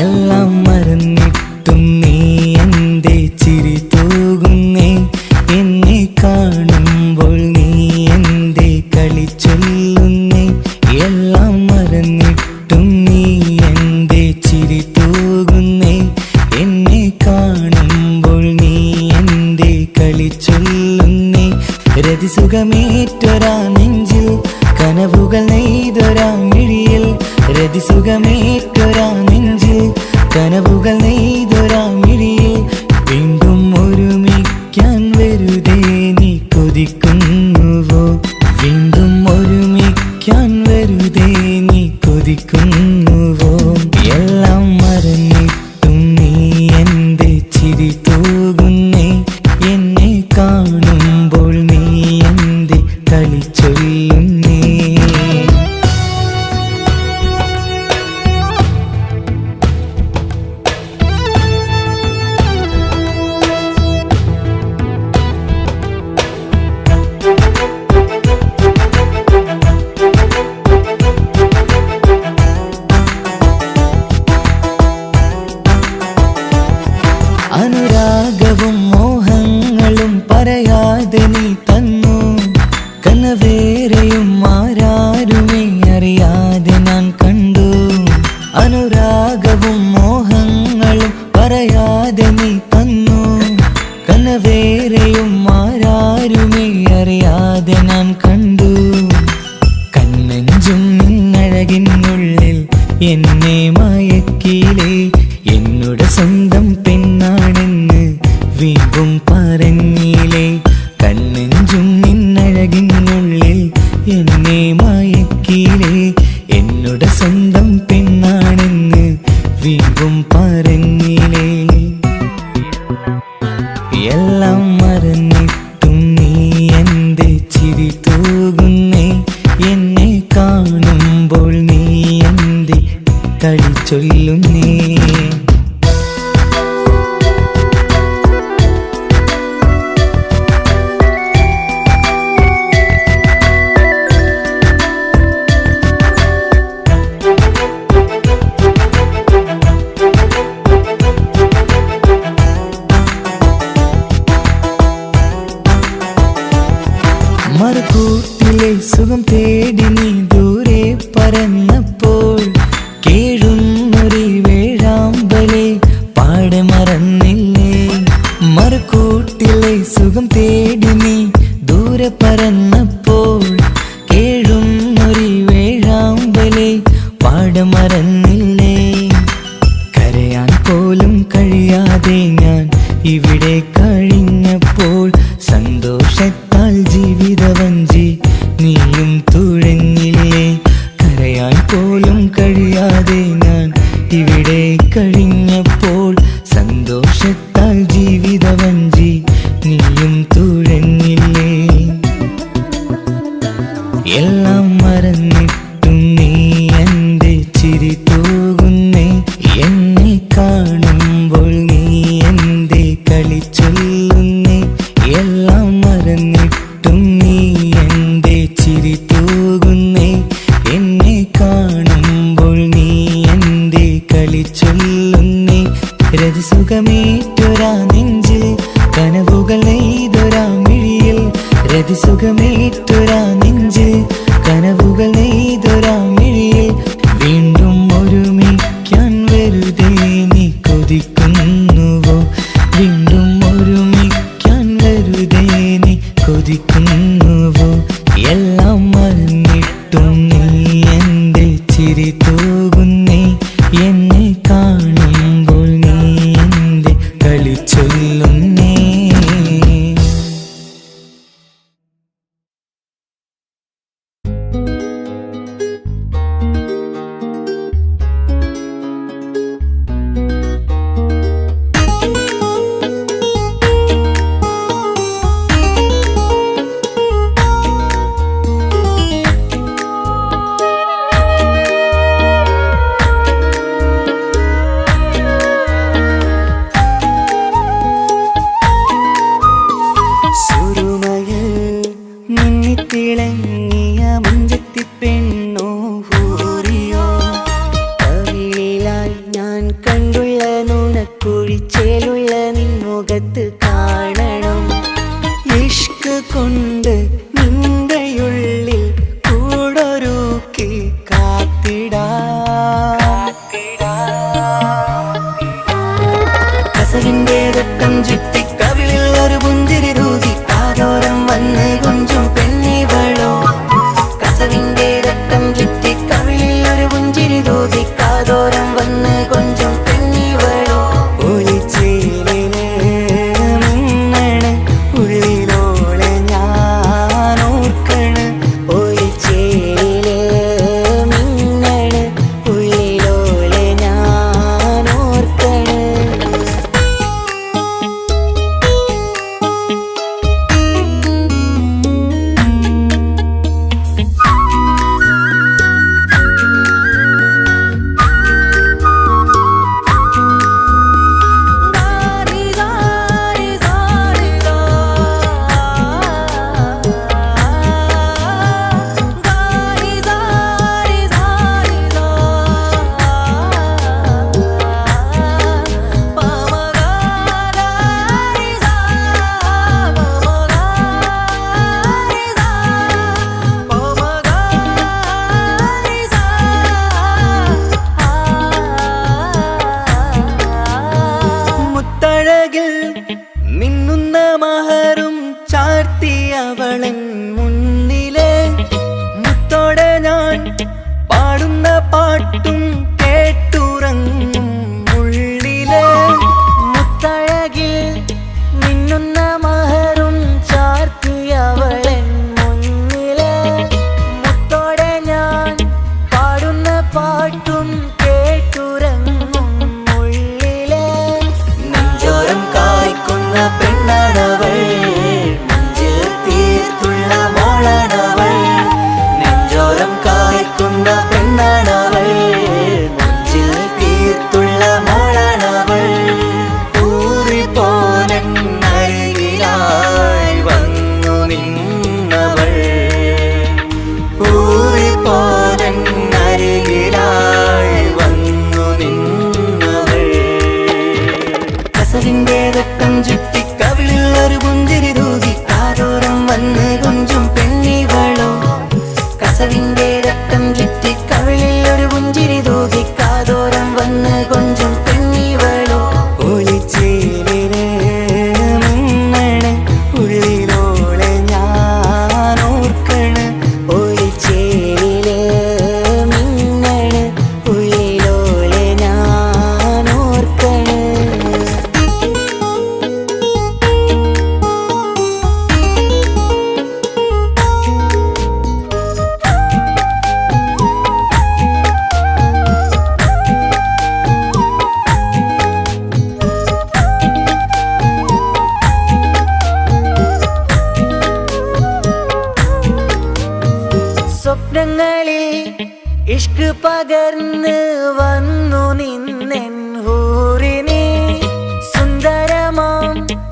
എല്ലാം മറന്നിട്ടും നീ എന്റെ ചിരി തൂകുന്നേ, എന്നെ കാണുമ്പോൾ നീ എന്റെ കളി ചൊല്ലുന്നേ. എല്ലാം മറന്നിട്ടും നീ എന്റെ ചിരി തൂകുന്നേ, എന്നെ കാണുമ്പോൾ നീ എന്റെ കളി ചൊല്ലുന്നേ. രതിസുഖമേറ്റൊരാ നെഞ്ചിൽ കനവുകൾ നെയ്തൊരാ മിഴിയിൽ, രതിസുഖമേറ്റൊരാ നെഞ്ചിൽ കനവുകൾ നെയ്തൊരാ മിഴിയിൽ. വീണ്ടും ഒരുമിക്കാൻ വെറുതെ നീ കൊതിക്കുന്നുവോ, വീണ്ടും ഒരുമിക്കാൻ വെറുതെ നീ കൊതിക്കുന്നുവോ. എല്ലാം മറന്നിട്ടും നീ എന്റെ ചിരി തൂകുന്നേ, എന്നെ കാണുമ്പോൾ നീ എന്റെ കളി ചൊല്ലുന്നേ. അനുരാഗവും മോഹങ്ങളും പറയാതെ നീ തന്നു, കനവേറെയും ആരാരുമേ അറിയാതെ ഞാൻ കണ്ടു. അനുരാഗവും മോഹങ്ങളും പറയാതെ നീ തന്നു, കനവേറെയും ആരാരുമേ അറിയാതെ ഞാൻ കണ്ടു. കണ്ണഞ്ചും നിന്നഴകിനുള്ളിൽ എന്നെ മയക്കിയിലേ, എന്നുടെ സ്വന്തം പെണ്ണാണെന്ന് വീണ്ടും പറഞ്ഞില്ലേ. കണ്ണെഞ്ചും നിന്നഴകിനുള്ളിൽ എന്നെ മയക്കിയില്ലേ, എന്നുടെ സ്വന്തം പെണ്ണാണെന്ന് വീണ്ടും പറഞ്ഞില്ലേ. എല്ലാം മറന്നിട്ടും നീ എന്റെ ചിരി തൂകുന്നേ, എന്നെ കാണുമ്പോൾ നീ എന്റെ കളി ചൊല്ലുന്നേ. മറുകൂട്ടിലെ സുഖം തേടി നീ ദൂരെ പറന്നപ്പോൾ, കേഴുന്നൊരു വേഴാമ്പലെ പാടെ മറന്നില്ലേ. മറുകൂട്ടിലെ സുഖം തേടി നീ ദൂരെ പറന്നപ്പോൾ, കേഴുന്നൊരു വേഴാമ്പലെ പാടെ മറന്നില്ലേ. കരയാൻ പോലും കഴിയാതെ ഞാൻ ഇവിടെ കഴിഞ്ഞപ്പോൾ, സന്തോഷത്താൽ ജീവിതവഞ്ചി നീയും തുഴഞ്ഞില്ലേ. കരയാൻ പോലും കഴിയാതെ ഞാൻ ഇവിടെ കഴിഞ്ഞപ്പോൾ, സന്തോഷത്താൽ ജീവിതവഞ്ചി നീയും തുഴഞ്ഞില്ലേ. എല്ലാം മറന്നിട്ടും നീ എന്റെ ചിരി തൂകുന്നേ, എന്നെ കാണുമ്പോൾ നീ എന്റെ കളി ചൊല്ലുന്നേ. എല്ലാം മറന്നിട്ടും നീ എന്റെ ചിരി തൂകുന്നേ, എന്നെ കാണുമ്പോൾ നീ എന്റെ കളി ചൊല്ലുന്നേ. രതിസുഖമേറ്റൊരാ നെഞ്ചിൽ കനവുകൾ നെയ്തൊരാ മിഴിയിൽ, രതിസുഖമേറ്റൊരാ നെഞ്ചിൽ കനവുകൾ നെയ്തൊരാ മിഴിയിൽ. വീണ്ടും ഒരുമിക്കാൻ വെറുതെ നീ കൊതിക്കുന്നുവോ, വീണ്ടും ഒരുമിക്കാൻ വെറുതെ നീ കൊതിക്കുന്നുവോ. എല്ലാം മറന്നിട്ടും നീ എന്റെ ചിരി തൂകുന്നേ, എന്നെ കാണുമ്പോൾ നീ എന്റെ കളി ചൊല്ലുന്നേ. കൊണ്ട് നിന്റെയുള്ളിൽ കൂടൊരുക്കി കസവിന്റെ രക്തം ചുറ്റി കവിളിൽ ഒരു പുഞ്ചിരി തൂകി കാതോരം വന്ന് കൊഞ്ചും പെണ്ണിവളോ കസവിന്റെ രക്തം ചുറ്റി കവിളിൽ ഒരു പുഞ്ചിരി തൂകി കാതോരം വന്ന് കൊഞ്ചും പെണ്ണിവളോ ഒളിച്ചേലിന് മിന്നണ് ഉള്ളിലോളെ ഞാൻ ഓർക്കണ് ഒളിച്ചേലില് മിന്നണ് ഉള്ളിലോളെ ഞാൻ ഓർക്കണ് മിന്നുന്ന മഹറും ചാർത്തി അവളൻ മുന്നിലെ മുത്തോടെ ഞാൻ പാടുന്ന പാട്ടും കേട്ടുറങ്ങും ഉള്ളിലെ മുത്തഴകിൽ മിന്നുന്ന മഹറും ചാർത്തി അവളൻ മുന്നിലെ മുത്തോടെ ഞാൻ പാടുന്ന പാട്ടും കേട്ടുറങ്ങും ഉള്ളിലെ നെഞ്ചോരം കായ്ക്കുന്ന പെണ്ണാണവൾ നെഞ്ചിൽ തീർത്തുള്ള മോളാണവൾ നെഞ്ചോരം കായ്ക്കുന്ന പെണ്ണാണവൾ നെഞ്ചിൽ തീർത്തുള്ള മോളാണവൾ ഊറിപ്പോലൻ അരികിലായി വന്നു നിന്നവൾ ഊറിപ്പോലൻ അരികിലായി വന്നു നിന്നവൾ കസവിന്റെ രക്തം ചുറ്റി കവിളിൽ ഒരു പുഞ്ചിരി തൂകി കാതോരം വന്ന് കൊഞ്ചും പെണ്ണിവളോ കസവിന്റെ രക്തം ചുറ്റി കവിളിൽ ഒരു പുഞ്ചിരി തൂകി കാതോരം വന്ന് കൊഞ്ചും പെണ്ണിവളോ ഒളിച്ചേലിന് മിന്നണ് ഉള്ളിലോളെ ഞാൻ ഓർക്കണ് ഒളിച്ചേലില് മിന്നണ് ഉള്ളിലോളെ ഞാൻ ഓർക്കണ് സ്വപ്നങ്ങളിൽ ഇഷ്ക് പകർന്ന് വന്നു നിന്നെൻ ഹൂറിനെ സുന്ദരമാം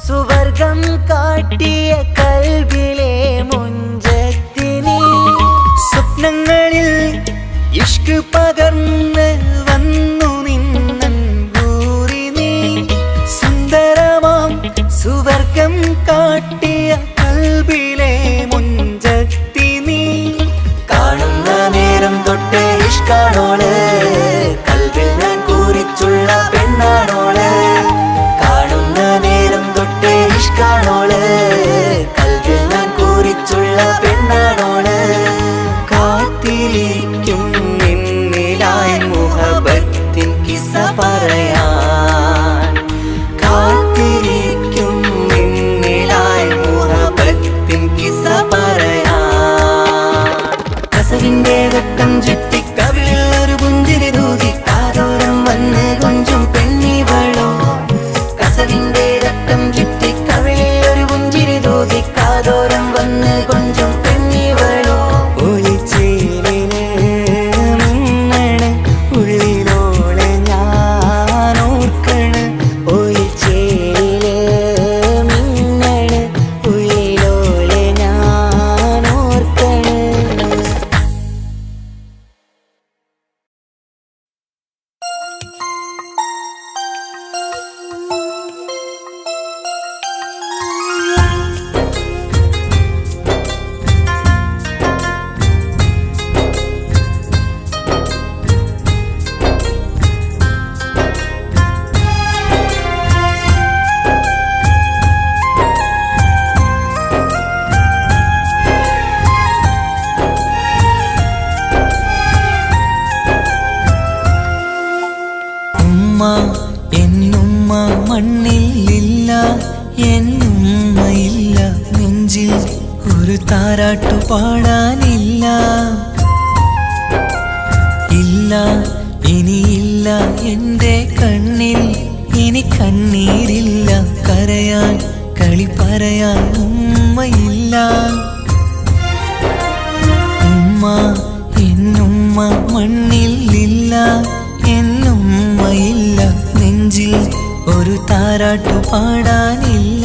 സുവർഗം കാട്ടിയ കൽബിലെ മുഞ്ചത്തിനെ സ്വപ്നങ്ങളിൽ ഇഷ്ക് പകർന്ന് വന്നു നിന്നെൻ ഹൂറിനെ സുന്ദരമാം സുവർഗം കാട്ടിയ കൽബിലെ മുഞ്ചത്തിനെ കാണുന്ന നേരം തൊട്ട് ഇഷ്കാണോള് കൽവിൽ ഞാൻ കൂറിച്ചുള്ള പെണ്ണാണോള് കാണുന്ന നേരം തൊട്ട് ഇഷ്കാണോള് കൽവിൽ ഞാൻ കൂറിച്ചുള്ള പെണ്ണാണോള് കാത്തിരിക്കും നിന്നിലായി മുഹബത്തിൻ കിസ്സ പറയാൻ കാത്തിരിക്കും നിന്നിലായി മുഹബത്തിൻ ഒരു താരാട്ടു പാടാനില്ല. ഇല്ല ഇനിയില്ല എൻ്റെ കണ്ണിൽ ഇനി കണ്ണീരില്ല. കരയാൻ കളി പറയാൻ ഉമ്മയില്ല. ഉമ്മ എന്നുമ്മ മണ്ണിലില്ല, എന്നുമ്മയില്ല. നെഞ്ചിൽ ഒരു താരാട്ടു പാടാനില്ല.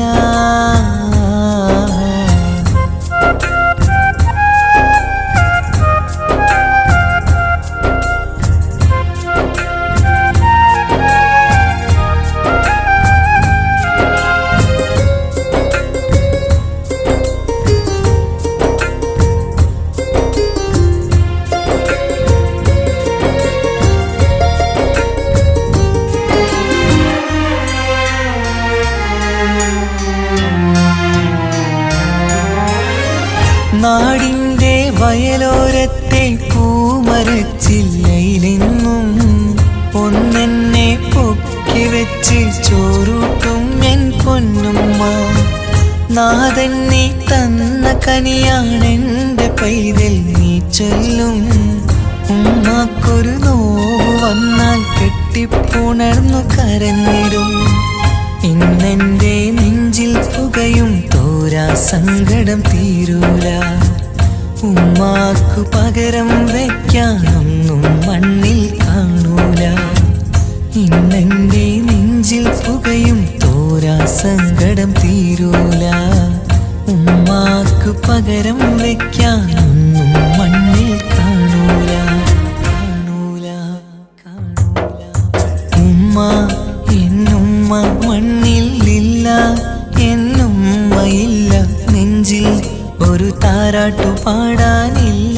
നാടിൻ്റെ വയലോരത്തെ പൂമരച്ചില്ലയിലെന്നും ഒന്നെന്നെ പൊക്കി വെച്ച് ചോറൂട്ടും എൻ പൊന്നുമ്മ. നാഥൻ നീ തന്ന കനിയാണെൻ്റെ പൈതൽ നീ ചൊല്ലും. ഉമ്മാക്കൊരു നോവ് വന്നാൽ കെട്ടിപ്പുണർന്നു കരഞ്ഞിടും. ഇന്നെൻ്റെ നെഞ്ചിൽ പുകയും തോരാ സങ്കടം തീരൂല. ഉമ്മാക്കു പകരം വയ്ക്കാനൊന്നും മണ്ണിൽ കാണൂല. ഇന്നെൻ്റെ നെഞ്ചിൽ പുകയും തോരാ സങ്കടം തീരൂല. ഉമ്മാക്കു പകരം വയ്ക്കാനൊന്നും മണ്ണിൽ കാണൂല. കാണൂല കാണൂല. ഉമ്മ എന്നുമ്മ മണ്ണിലില്ല, എന്നുമ്മയില്ല. നെഞ്ചിൽ ഒരു താരാട്ടു പാടാനില്ല.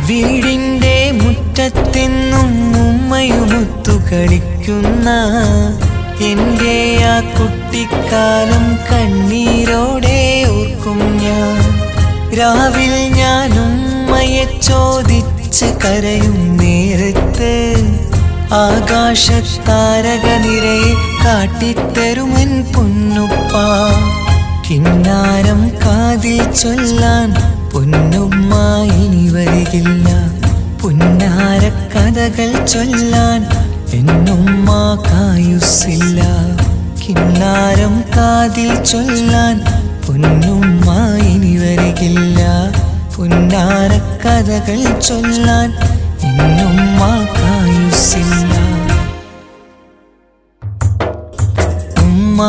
വീടിൻ്റെ മുറ്റത്തെന്നും ഉമ്മയുമൊത്തു കളിക്കുന്ന എൻ്റെ ആ കുട്ടിക്കാലം കണ്ണീരോടെ ഓർക്കും ഞാൻ. രാവിൽ ഞാൻ ഉമ്മയെ ചോദിച്ച് കരയും നേരത്ത് ആകാശത്താരക നിറയെ കാട്ടിത്തരുമെൻ പൊന്നുപ്പ. കിന്നാരം കാതിൽ ചൊല്ലാൻ പൊന്നുമ്മ ഇനി വരികില്ല. പുന്നാര കഥകൾ ചൊല്ലാൻ എന്നുമ്മ കായുസ്സില്ല. കിന്നാരം കാതിൽ ചൊല്ലാൻ പൊന്നുമ്മ ഇനി വരികില്ല. പുന്നാര കഥകൾ ചൊല്ലാൻ എന്നുമ്മ കായുസ്സില്ല. ഉമ്മ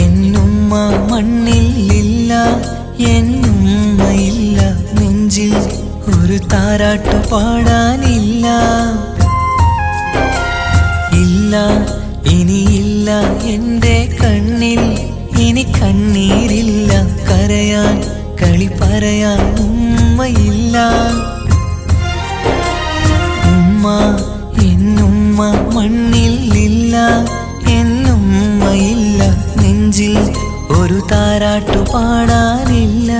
എന്നുമ്മ മണ്ണിലില്ല, എന്നുമ്മയില്ല. നെഞ്ചിൽ ഒരു താരാട്ടു പാടാനില്ല. ഇല്ല ഇനിയില്ല എൻ്റെ കണ്ണിൽ ഇനി കണ്ണീരില്ല. കരയാൻ കളി പറയാൻ ഉമ്മയില്ല. ഉമ്മ എന്നുമ്മ മണ്ണിലില്ല, എന്നുമ്മയില്ല. നെഞ്ചിൽ ഒരു താരാട്ടു പാടാനില്ല.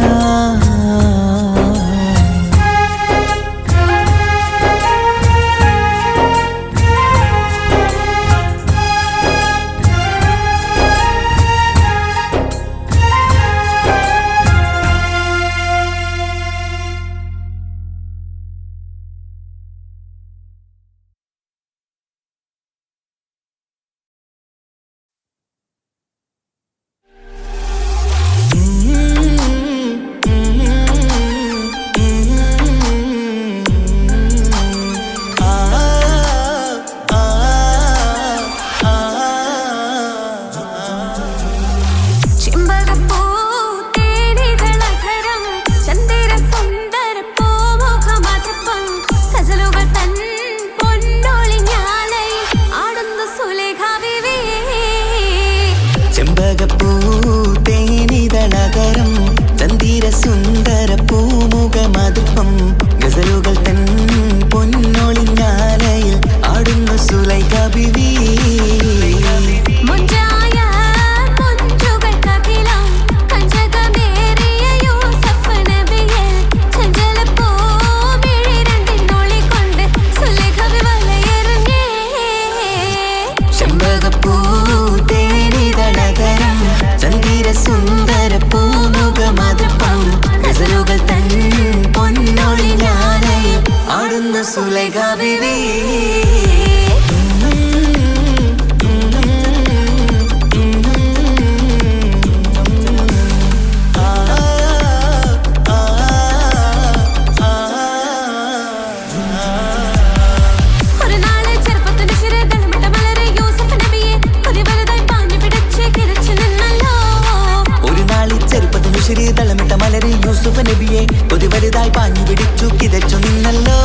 സുന്ദര പൂമുഖമതുപ്പം ഗസലുകൾ തൻ പൊന്നൊളിഞ്ഞാലയിൽ ആടുന്നു സുലൈഖ ബീവി. സുന്ദര പൂമുഖമതുപ്പം ഗസലുകൾ തൻ പൊന്നൊളിഞ്ഞാലയിൽ ആടുന്നു സുലൈഖ ബീവി. തളമിട്ട മലരെ യൂസുഫ് നബിയെ കൊതി വലുതായി പാഞ്ഞു പിടിച്ചു കിതച്ചു നിന്നല്ലോ.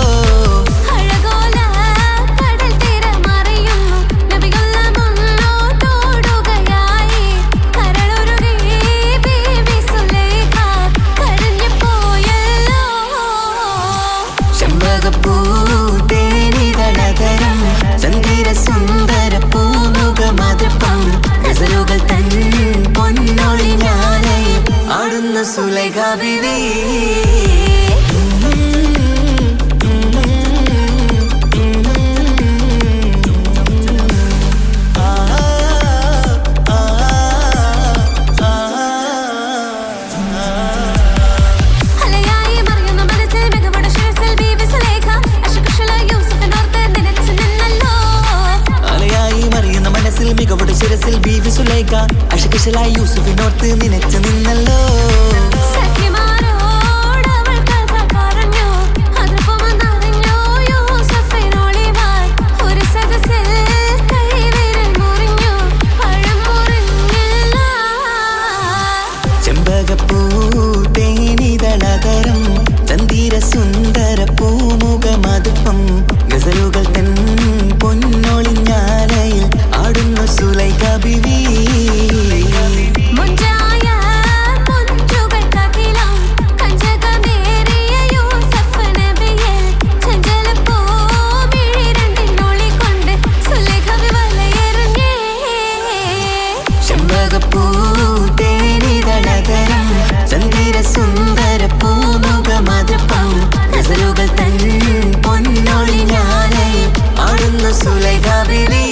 ചെമ്പകപ്പൂ തേനിതളതരം ചന്ദിര സുന്ദര പൂമുഖമതുപ്പം ഗസലുകൾ തൻ പൊന്നൊളിഞ്ഞാലയിൽ ആടുന്നു സുലൈഖ ബീവി. മികവുടെ ശിരസിൽ ബീവി സുലൈഖ അശകിശലായി യൂസുഫിനോർത്ത് നിനച്ചു നിന്നല്ലോ. ചെമ്പകപ്പൂ തേനിതളതരം ചന്ദിര സുന്ദര പൂമുഖമതുപ്പം ഗസലുകൾ തൻ പൊന്നൊളിഞ്ഞാലയിൽ ആടുന്നു സുലൈഖ ബീവി. ചെമ്പകപ്പൂ തേനിതളതരം ചന്ദിര സുന്ദര പൂമുഖമതുപ്പം ഗസലുകൾ തൻ പൊന്നൊളിഞ്ഞാലയിൽ ആടുന്നു സുലൈഖ ബീവി.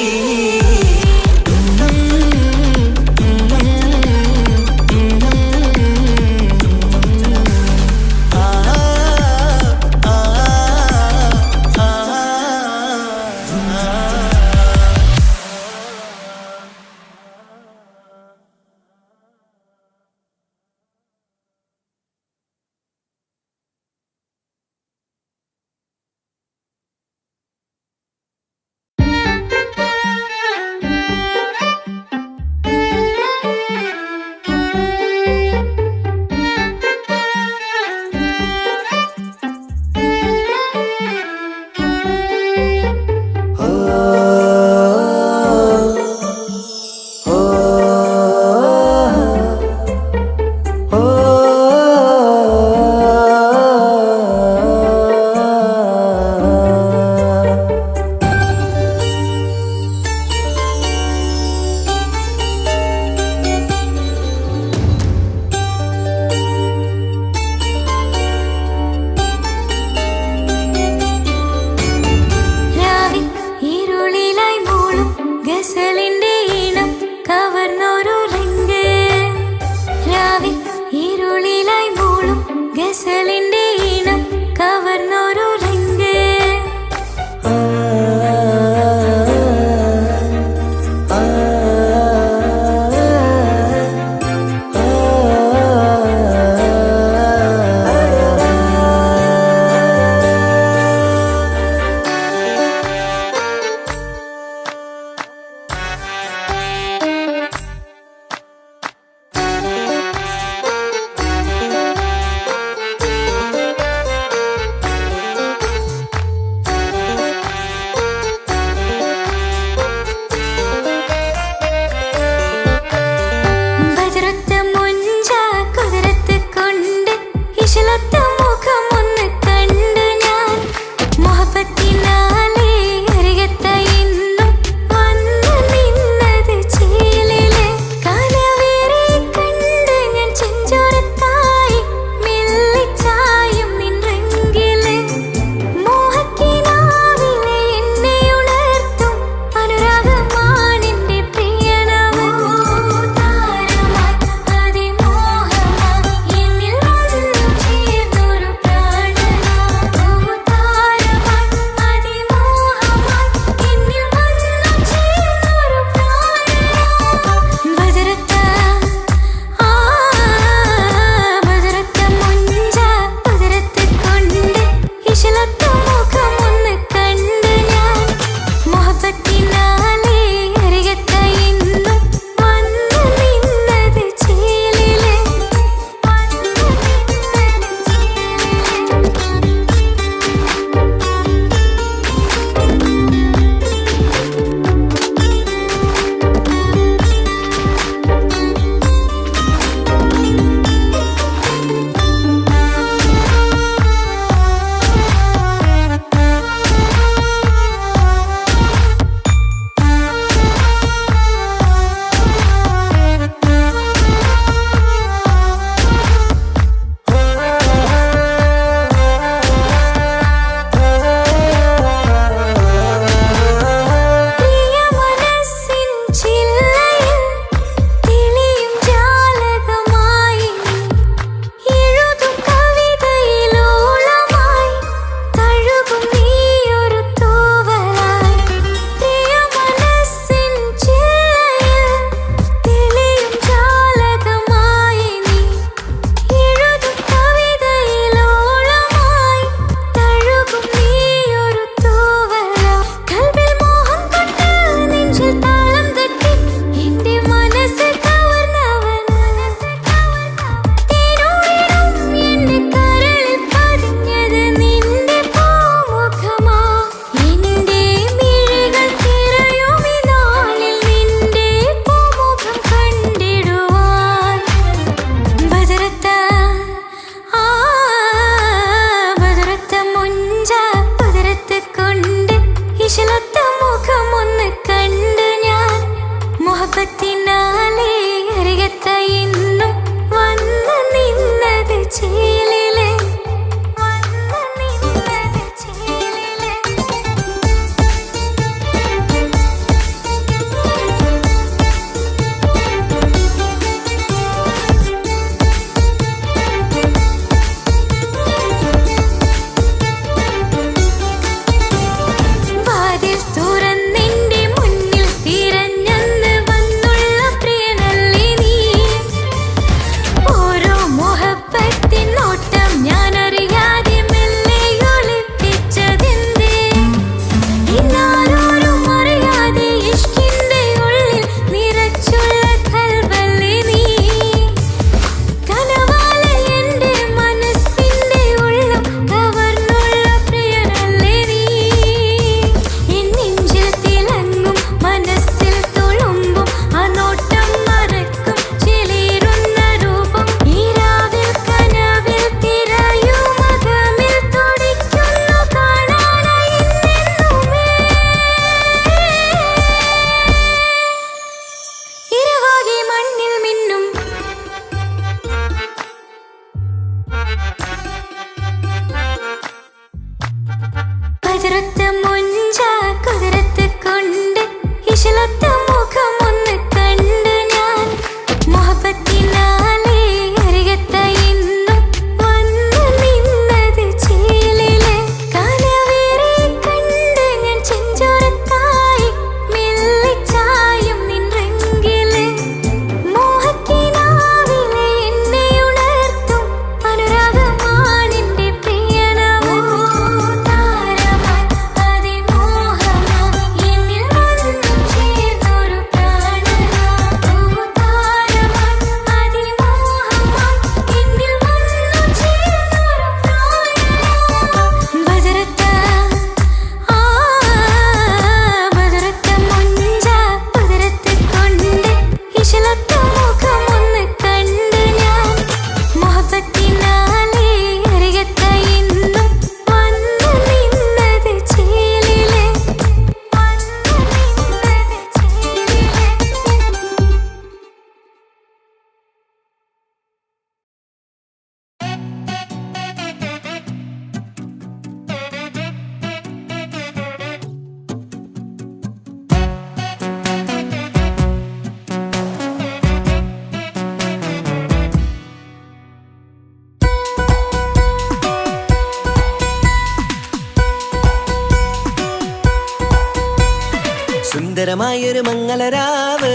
സുന്ദരമായൊരു മംഗളരാവ്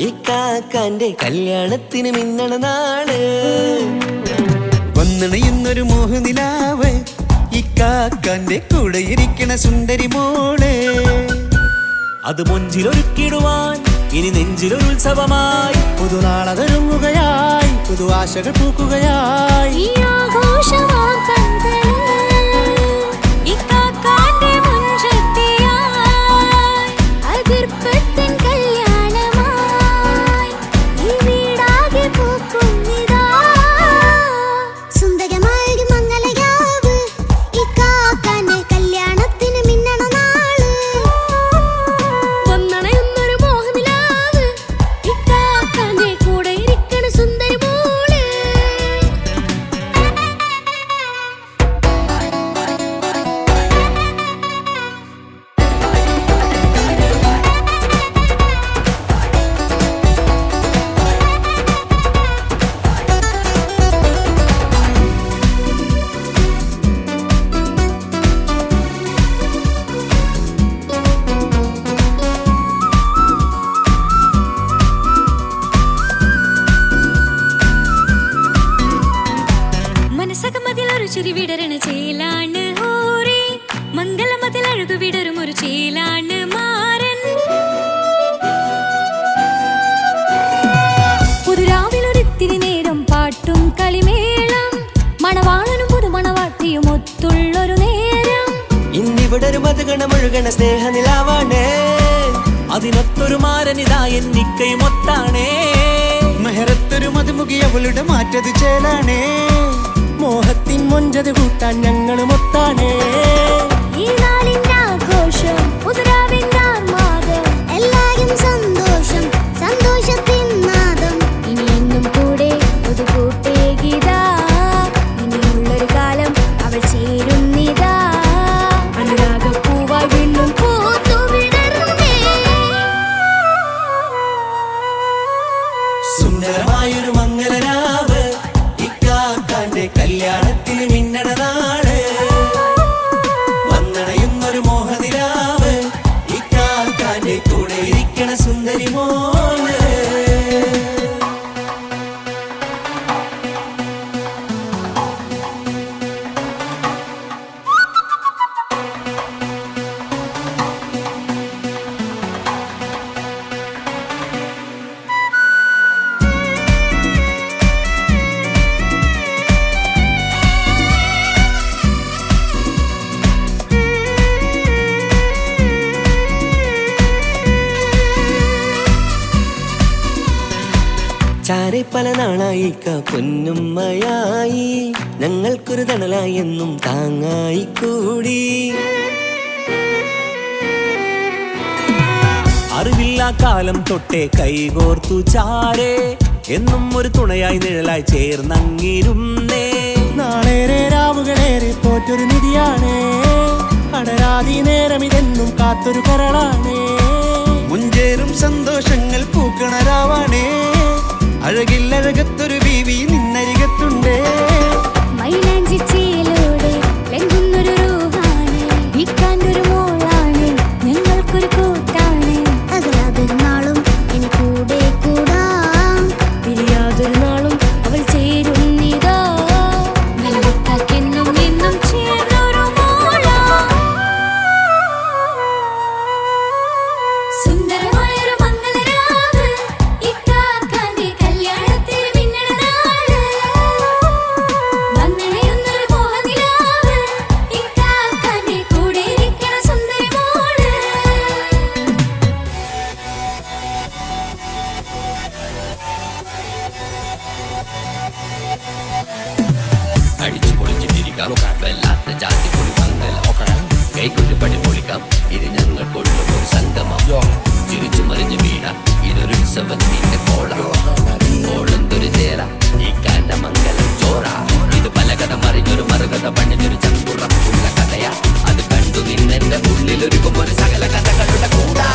ഇക്കാക്കാന്റെ കല്യാണത്തിന് മിന്നണ നാള്. വന്നിണയുന്നൊരു മോഹനിലാവ് ഇക്കാക്കാന്റെ കൂടെ ഇരിക്കണ സുന്ദരി മോള്. അത് മുഞ്ചിലൊരുക്കിടുവാൻ ഇനി നെഞ്ചിലൊരു ഉത്സവമായി പുതുനാളതൊരുങ്ങുകയായി പുതു ആശകൾ പൂക്കുകയായി. ചിരി വിടരണ ചേലാണ് ഹോറി മംഗളമതിൽ അഴകു വിടരും ഒരു ചേലാണ് മാരൻ. പുതുരാവിലൊരിത്തിരി നേരം പാട്ടും കളിമേളം മണവാളനും പുതുമണവാട്ടിയും ഒത്തുള്ളൊരു നേരം. ഇന്നിവിടെ ഒരു മധുഗണമൊഴുകണ സ്നേഹനിലാവാണേ അതിനൊത്തൊരു മാരനിതാ എന്നിക്കയും ഒത്താണേ. മെഹറത്തൊരു മധുമുഖി അവളുടെ മാറ്റത് ചേലാണേ മോഹത്തിൻ മൊഞ്ചത് കൂട്ടാൻ ഞങ്ങളും ഒത്താണേ. ഈ നാളിന്റെ ആഘോഷം പുതുരാവിന്റെ ആർമാദം എല്ലാരും സന്തോഷം സന്തോഷത്തിൻ നാദം. ഇനി എന്നും കൂടെ പുതുകൂട്ടേ ഗീതാ ഇനിയുള്ളൊരു കാലം അവൾ ചേരുന്നിതാ അനുരാഗപ്പൂവായി വീണ്ടും പൂത്തു വിടർന്നേ. സുന്ദരമായൊരു മംഗളരാവ് ഇക്കാക്കാന്റെ കല്യാണത്തിന് മിന്നണ നാള്. വന്നണയുന്നൊരു മോഹനിലാവ് ഇക്കാക്കാന്റെ കൂടെ ഇരിക്കണ സുന്ദരി മോള്. ചാരെ പല നാളായിക്ക പൊന്നുമ്മയായി ഞങ്ങൾക്കൊരു തണലായി എന്നും താങ്ങായി കൂടി. അറിവില്ലാ കാലം തൊട്ടേ കൈകോർത്തു ചാരേ എന്നും ഒരു തുണയായി നിഴലായി ചേർന്നങ്ങിരുന്നേ. നാളേറെ രാവുകളേറെ തോറ്റൊരു നിധിയാണേ അടരാതി നേരം ഇതെന്നും കാത്തൊരു കരളാണേ. മുഞ്ചേറും സന്തോഷങ്ങൾ പൂക്കണരാവാണേ അഴകില്ലഴകത്തൊരു ബീവി നിന്നരികത്തുണ്ടേ. മൈലാഞ്ചി ചേലോടെ ലംഘുന്നൊരു റൂഹാണ് ഇക്കാണ്ടൊരു മോളാണ് ഞങ്ങൾക്കൊരു കൂട്ടാണ്. അകലാതൊരു നാളും ഇനി കൂടെ കൂടാം പിരിയാതൊരു നാളും അവൾ ചേരുന്നിതാ മെല്ലക്കാക്കെന്നും എന്നും ചേർന്നൊരു മോളാ. സുന്ദരമായൊരു മംഗളരാവ് ഇക്കാക്കാന്റെ കല്യാണത്തിന് മിന്നണ നാള്. വന്നണയുന്നൊരു മോഹനിലാവ് ഇക്കാക്കാന്റെ കൂടെ ഇരിക്കണ സുന്ദരി മോള്. അടിച്ചു പൊളിച്ചിട്ടിരിക്കാം വല്ലാത്ത ജാതി പൊളി മംഗലം കൈകൊണ്ട് പടി പൊളിക്കാം ഇത് ഞങ്ങൾ കൊള്ളും ഒരു സംഗമം ചിരിച്ചു മറിഞ്ഞു വീണാം ഇതൊരു ഉത്സവത്തിന്റെ കോളന്തൊരു ചേര ഈ കാണ്ട മംഗലം ചോറ. ഇത് പലകഥ മറിഞ്ഞൊരു മറുകഥ പണിഞ്ഞൊരു ചങ്കുറപ്പുള്ള കഥയാ അത് കണ്ടു നിന്നെന്റെ ഉള്ളിലൊരുക്കും ഒരു സകല കഥകളുടെ കൂടാ.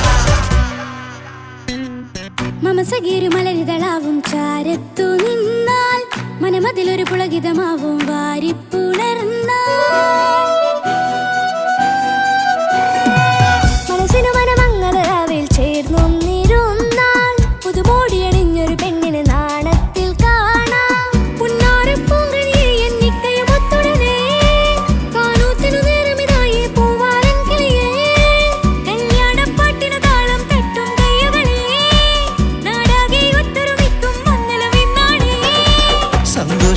മമസഗീരു മലരിതളാവും ചാരത്തു നിന്നാൽ മനമതിലൊരു പുളകിതമാവും വാരിപ്പുണർന്നാൽ മനസ്സിനു മനമംഗളരാവിൽ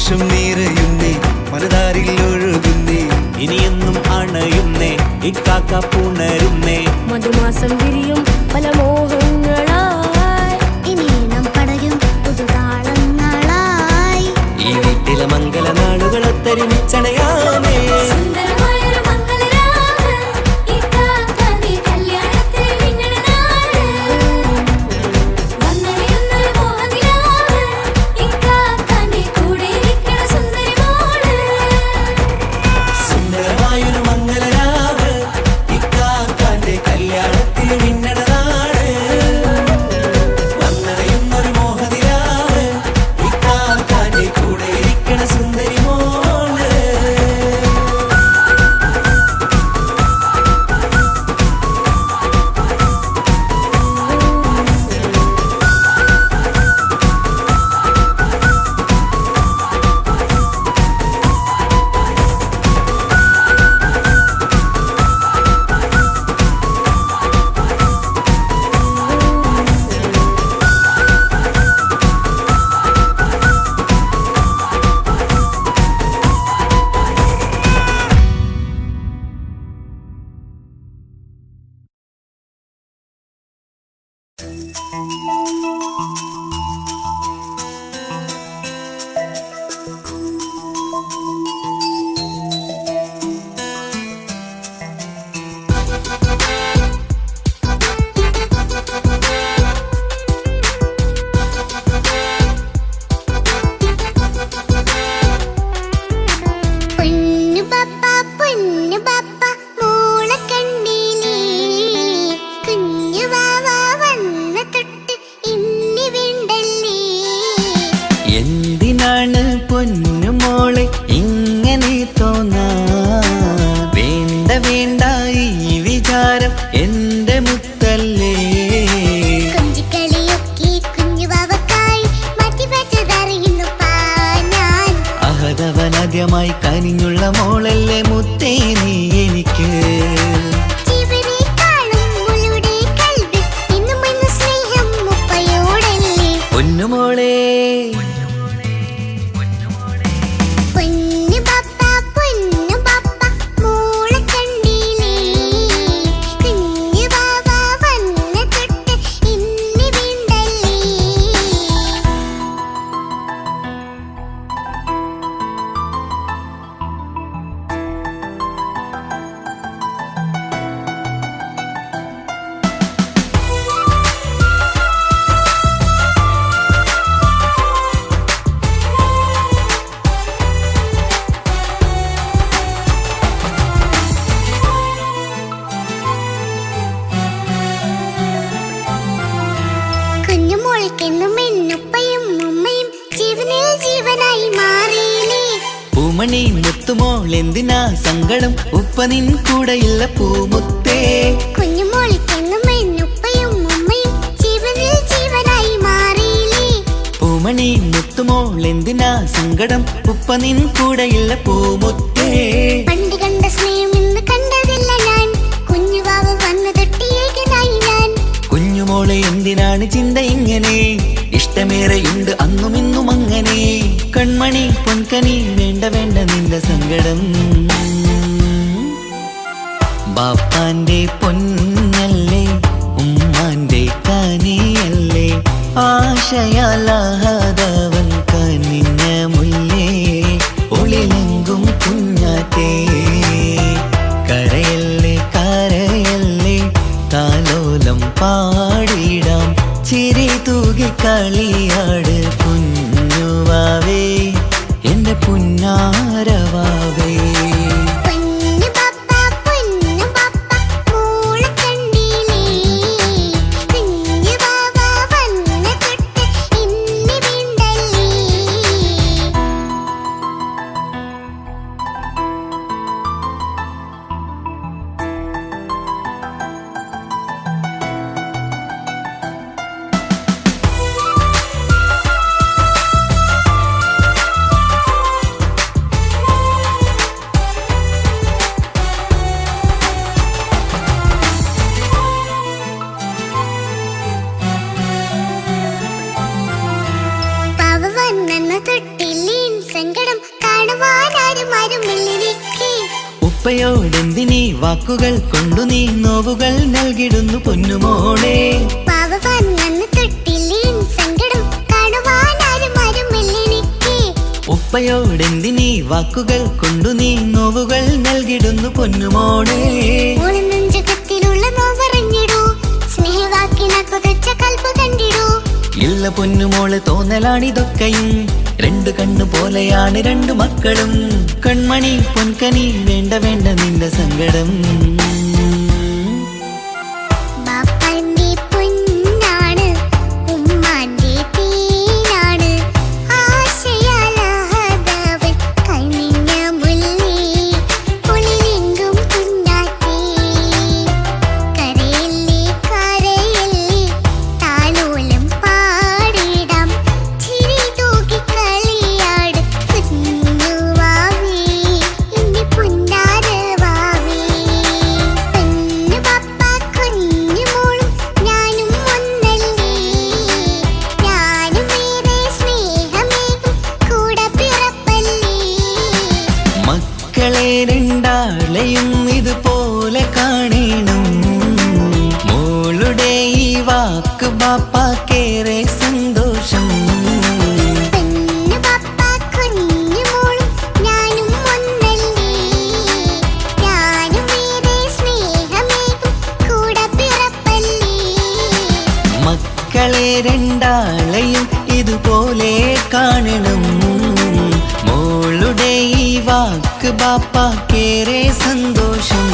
സന്തോഷം നിറയുന്നേ മനതാരിൽ ഒഴുകുന്നേ ഇനിയെന്നും അണയുന്നേ ഇക്കാക്ക പുണരുന്നേ മധുമാസം വിരിയും പല മോഹങ്ങളായി ഇനി നാം പടരും പുതുതാളങ്ങളായി ഈ വീട്ടിലെ മംഗള നാളുകളൊത്തരിമിച്ചണയാമേ സുന്ദരമായൊരു മംഗളരാവ് ഇക്കാക്കാന്റെ കല്യാണത്തിൽ മിന്നണ നാള് വന്നണിയുന്നൊരു മോഹനിലാവ് ഇക്കാക്കാന്റെ കൂടെ ഇരിക്കണ സുന്ദരി മോള് സുന്ദരമായൊരു മംഗളരാവ് ഇക്കാക്കാന്റെ കല്യാണത്തിൽ മിന്നണ നാട് വന്നടയുന്നൊരു മോഹനിലാവ് ഇക്കാക്കാന്റെ കൂടെ ഇരിക്കണ സുന്ദരി മോള് പൊന്നു പപ്പ മോളെ കണ്ടില്ലേ കുഞ്ഞു വാവ വന്ന തൊട്ട് ഇന്നി വിണ്ടല്ലേ എന്തിനാണ് പൊന്നുമോളെ ഇങ്ങനെ തോന്നാ വേണ്ട വേണ്ട ഈ വിചാരം എന്റെ മുത്തല്ലേ കൊഞ്ചിക്കളിയൊക്കെ കുഞ്ഞു വാവക്കായി മാറ്റി വെച്ചതറിയുന്നു ഞാൻ അഹതവനാദ്യമായി കനിഞ്ഞുള്ള മോളല്ലേ മുത്തേ നീ എനിക്ക് ജീവനേക്കാളും മുളുടെ കൽവിൽ ഇന്നും ഇന്ന് സ്നേഹം മുപ്പയോടല്ലേ പൊന്നുമോളെ പൊന്നു പപ്പ മോളെ കണ്ടില്ലേ കുഞ്ഞു വാവ വന്ന തൊട്ട് ഇന്നി വിണ്ടല്ലേ കുഞ്ഞുമോൾക്കെന്നും എന്നുപ്പയും ഉമ്മയും ജീവനിൽ ജീവനായി മാറിയില്ലേ പൂമണി മുത്തുമോൾ എന്തിനാ സങ്കടം ഉപ്പ നിൻ കൂടെയില്ല പൂമുത്തേ കുഞ്ഞുമോൾക്കെന്നും എന്നുപ്പയും ഉമ്മയും ജീവനിൽ ജീവനായി മാറിയില്ലേ പൂമണി മുത്തുമോൾ എന്തിനാ സങ്കടം ഉപ്പ നിൻ കൂടെയില്ല പൂമുത്തേ പണ്ട് കണ്ട സ്നേഹം ഇന്ന് കണ്ടതില്ല ഞാൻ കുഞ്ഞുവാവ വന്ന തൊട്ടിയേകനായി ഞാൻ കുഞ്ഞുമോളെ എന്തിനാണ് ചിന്ത ഇങ്ങനെ ഇഷ്ടമേറെയുണ്ട് അന്നും ഇന്നും അങ്ങനെ കൺമണി പൊൻകനി വേണ്ട വേണ്ട നിന്റെ സങ്കടം ബാപ്പാന്റെ പൊന്നല്ലേ ഉമ്മാന്റെ കനിയല്ലേ ആശയാലാഹതവൻ കനിഞ്ഞ മുല്ലേ ഒളിലെങ്കും കുഞ്ഞാറ്റേ കരയല്ലേ കരയല്ലേ താലോലം പാടിടാം ചിരി തൂകി കളിയാട് കുഞ്ഞുവാവേ എന്റെ പുന്നാരവാവേ പൊന്നു പപ്പ മോളെ കണ്ടില്ലേ കുഞ്ഞുവാവ വന്ന തൊട്ട് ഇന്നി വിണ്ടല്ലേ പാവ വന്ന തൊട്ടില്ലേ സങ്കട മാറുമെല്ലിനിക്ക്. ഉപ്പയോടെന്തിനീ വാക്കുകൾ കൊണ്ടു നീ നോവുകൾ നൽകിടുന്നു പൊന്നുമോളെ. പാവവാൻ അന്ന് തൊട്ടില്ലേ സങ്കടം കാണുവാൻ ആരും ആരുമില്ലെനിക്ക്. ഉപ്പയോടെന്തിനീ വാക്കുകൾ കൊണ്ടു നീ നോവുകൾ നൽകിടുന്നു പൊന്നുമോളെ. മോളെ നെഞ്ചകത്തിലുള്ള നോവറിഞ്ഞിടൂ, സ്നേഹവാക്കിന കൊതച്ച കൽപ്പ് കണ്ടിടൂ. ഇല്ല പൊന്നുമോളെ തോന്നലാണിതൊക്കെയും, രണ്ടു കണ്ണു പോലെയാണ് രണ്ടു മക്കളും. കൺമണി പൊൻകനി വേണ്ട വേണ്ട നിന്റെ സങ്കടം. ബാപ്പാന്റെ പൊന്നാണ്, ഉമ്മാന്റെ തേനാണ്, ആശയാലാഹതവൻ കൈനിഞ്ഞ മുല്ലേ, കുളിരെങ്കും കുഞ്ഞാറ്റേ. കരയല്ലേ കരയല്ലേ താലോലം പാടിടാം, ചിരി തൂക്കി കളിയാട് കുഞ്ഞുവാവേ, എന്റെ പൊന്നാരവാവേ. പൊന്നു പപ്പ കുഞ്ഞുമോളും ഞാനും ഒന്നല്ലേ, ഞാനും ഏറെ സ്നേഹമേകും കൂടെ പിറപ്പല്ലേ. മക്കളെ രണ്ടാളെയും ഇതുപോലെ കാണണം. മോളുടെ ഈ വാക്ക് ബാപ്പാക്കേറെ സന്തോഷം. പൊന്നു പപ്പ കുഞ്ഞുമോളും ഞാനും ഒന്നല്ലേ, ഞാനും ഏറെ സ്നേഹമേകും കൂടെ പിറപ്പല്ലേ. മക്കളെ രണ്ടാളെയും ഇതുപോലെ കാണണം. മോളുടെ ഈ വാക്ക് ബാപ്പാക്കേറെ സന്തോഷം.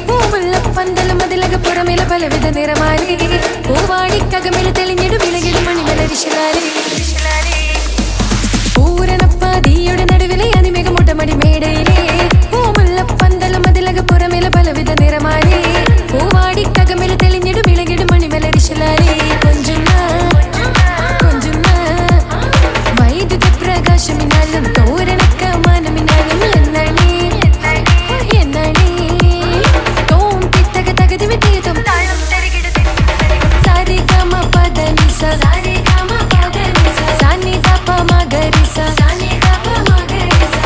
പൂവുള്ള പന്തലും അതിലക പുറമേല പലവിധ നിറമാലേ പൂവാടിക്കകമേല തെളിഞ്ഞിടും വിലകിടും മണിമലരിശലാലേ പൂരണപ്പാതിയുടെ നടുവിലെ അനിമിക മുട്ടമടി മേടയിലേ പൂമുള്ള പന്തലും അതിലക പുറമേല പലവിധ നിറമാലേ പൂവാടിക്കകമേല തെളിഞ്ഞിടും വിലകിടും മണിമലരിശലാലേ കൊഞ്ചുന്ന വൈദ്യുത പ്രകാശമിനാലും തോരണക്ക മനമിനാലും എന്നാണേ തോം തിത്തക തകതി വിതേതും സാരിഗമ പദനിസ സാനിധപ മഗരിസ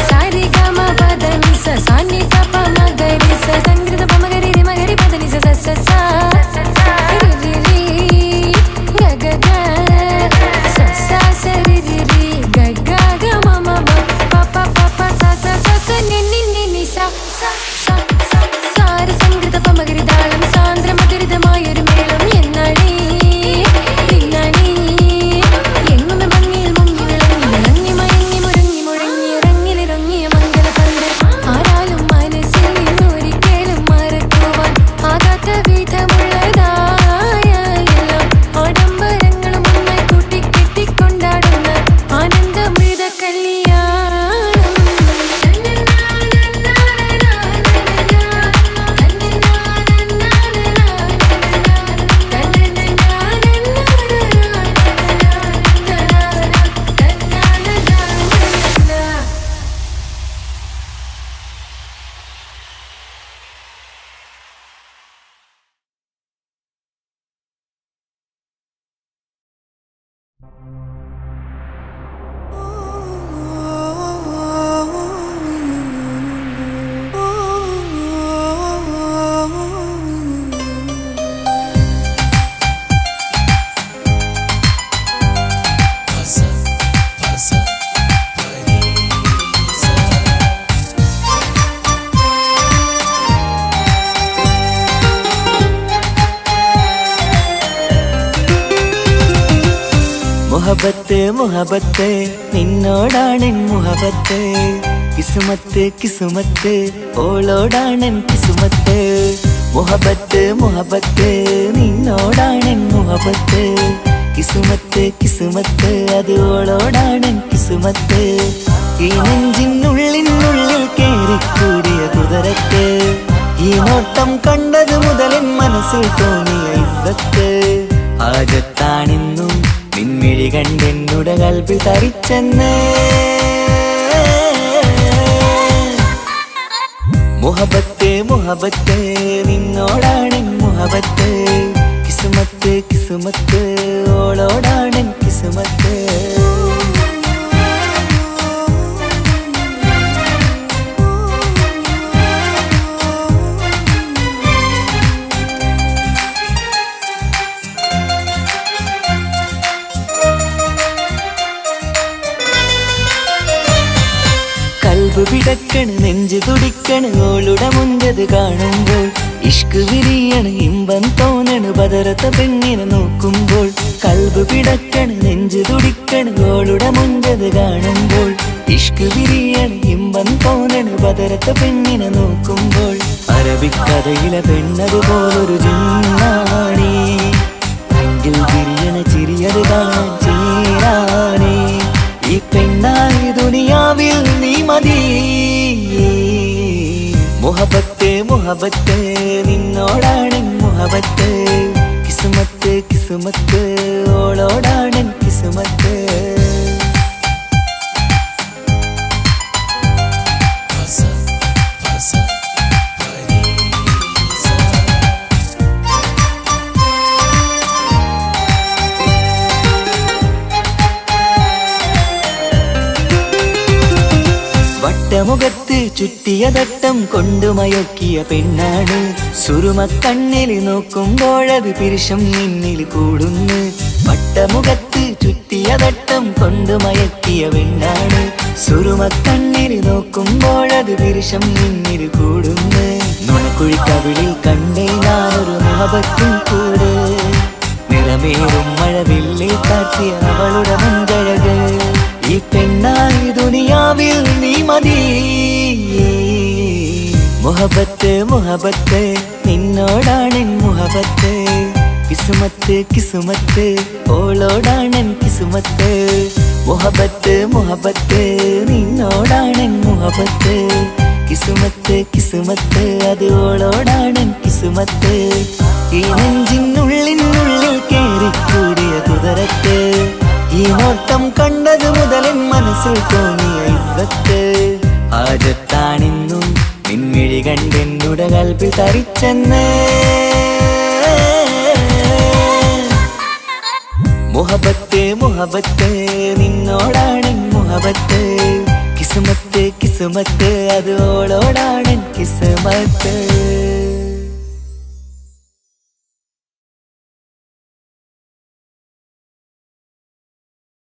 സാരിഗമ പദനിസ സാനിധപ മഗരിസ സംഗൃത പമഗരി രി മഗരി പദനിസ സസ രി രി ഗഗ സസ സരി രി രി ഗഗ ഗ മമ പപ പപ സസ സസ നി നി നി നി സ സാര സംഗൃത പമഗരി താളം സാന്ദ്ര മധുരിതമായൊരു മേളം എന്നാണേ എങ്ങുമെ ഭംഗിയിൽ മുങ്ങി വിളങ്ങി വിളങ്ങി മയങ്ങി മുരങ്ങി മുഴങ്ങി ഇറങ്ങിലിറങ്ങിയ മംഗളപന്ത് ആരാലും മനസ്സിൽ നിന്നൊരിക്കലും മറക്കുവാൻ ആകാത്ത വിധമുള്ളതായ എല്ലാം ആഡംബരങ്ങളും ഒന്നായി കൂട്ടിക്കെട്ടിക്കൊണ്ടാടുന്ന ആനന്ദമൃത കല്യാണം മുഹബത്ത് മുഹബത്ത് നിന്നോടാണെൻ മുഹബത്ത് കിസുമത്ത് കിസുമത്ത് ഓളോടാണെൻ കിസുമത്ത് മുഹബത്ത് മുഹബത്ത് നിന്നോടാണെൻ മുഹബത്ത് കിസുമത്ത് കിസുമത്ത് അത് ഓളോടാണെൻ കിസുമത്ത് ഈ നെഞ്ചിനുള്ളിനുള്ളിൽ കേറിക്കൂടിയ കുതിരക്ക് ഈ നോട്ടം കണ്ടത് മുതലെൻ മനസ്സിൽ തോന്നിയ ഇസ്സത്ത് ആജത്താണെന്നും നിൻമിഴി കണ്ടെന്നുടെ കൽബിൽ തരിച്ചെന്ന് മുഹബത്ത് മുഹബത്ത് നിന്നോടാണെൻ മുഹബത്ത് കിസുമത്ത് കിസുമത്ത് ഓളോടാണെൻ കിസുമത്ത് കൽബ് പിടക്കണ് നെഞ്ചു തുടിക്കണ് ഓളുടെ മുഞ്ചത് കാണുമ്പോൾ ഇഷ്ക് വിരിയണ് ഇമ്പം തോന്നണ് ബദറത്ത പെണ്ണിനെ നോക്കുമ്പോൾ കൽബ് പിടക്കണ് നെഞ്ചു തുടിക്കണ് ഓളുടെ മുഞ്ചത് കാണുമ്പോൾ ഇഷ്ക് വിരിയണ് ഇമ്പം തോന്നണ് ബദറത്ത പെണ്ണിനെ നോക്കുമ്പോൾ അറബിക്കഥയിലെ പെണ്ണതുപോലൊരു ജിന്നാണി അങ്കിൽ വിരിയണ ചിരിയത് കാണാൻ ചേരാനേ ഈ പെണ്ണായി ദുനിയാവിൽ നീ മതി മുഹബത്ത് മുഹബത്ത് നിന്നോടാണെൻ മുഹബത്ത് കിസുമത്ത് കിസുമത്ത് ഓളോടാണെൻ കിസുമത്ത് വട്ടമുഖത്ത് ചുറ്റിയ തട്ടം കൊണ്ടു മയക്കിയ പെണ്ണാണ് സുറുമ കണ്ണിൽ നോക്കുമ്പോഴത് പിരിശം നിന്നിൽ കൂടുന്നു വട്ടമുഖത്ത് ചുറ്റിയ തട്ടം കൊണ്ടു മയക്കിയ പെണ്ണാണ് സുറുമ കണ്ണിൽ നോക്കുമ്പോഴത് പിരിശം നിന്നിൽ കൂടുന്നു നുണക്കുഴിക്കവിളിൽ കണ്ടേ ഞാനൊരു മുഹബത്തും കൂടെ നിറമേറും മഴവില്ലിൽ കാട്ടിയ അവളുടെ മുൻകഴക് ഈ പെണ്ണായി ദുനിയാവിൽ നീ മതി മുഹബത്ത് മുഹബത്ത് നിന്നോടാണെൻ മുഹബത്ത് കിസുമത്ത് കിസുമത്ത് ഓളോടാണെൻ കിസുമത്ത് മുഹബത്ത് മുഹബത്ത് നിന്നോടാണെൻ മുഹബത്ത് കിസുമത്ത് കിസുമത്ത് അത് ഓളോടാണെൻ കിസുമത്ത് ഈ നെഞ്ചിനുള്ളിനുള്ളിൽ കേറിക്കൂടിയ കുതിരത്ത് ഈ നോട്ടം കണ്ടത് മുതലൻ മനസ്സിൽ തോന്നിയ ഇസ്സത്ത് ഹാജത്താണിന്നും നിൻമിഴി കണ്ടെന്നുടെ കൽപ്പിൽ തരിച്ചെന്ന് മുഹബത്ത് മുഹബത്ത് നിന്നോടാണെൻ മുഹബത്ത് കിസുമത്ത് കിസുമത്ത് അത് ഓളോടാണെൻ കിസുമത്ത്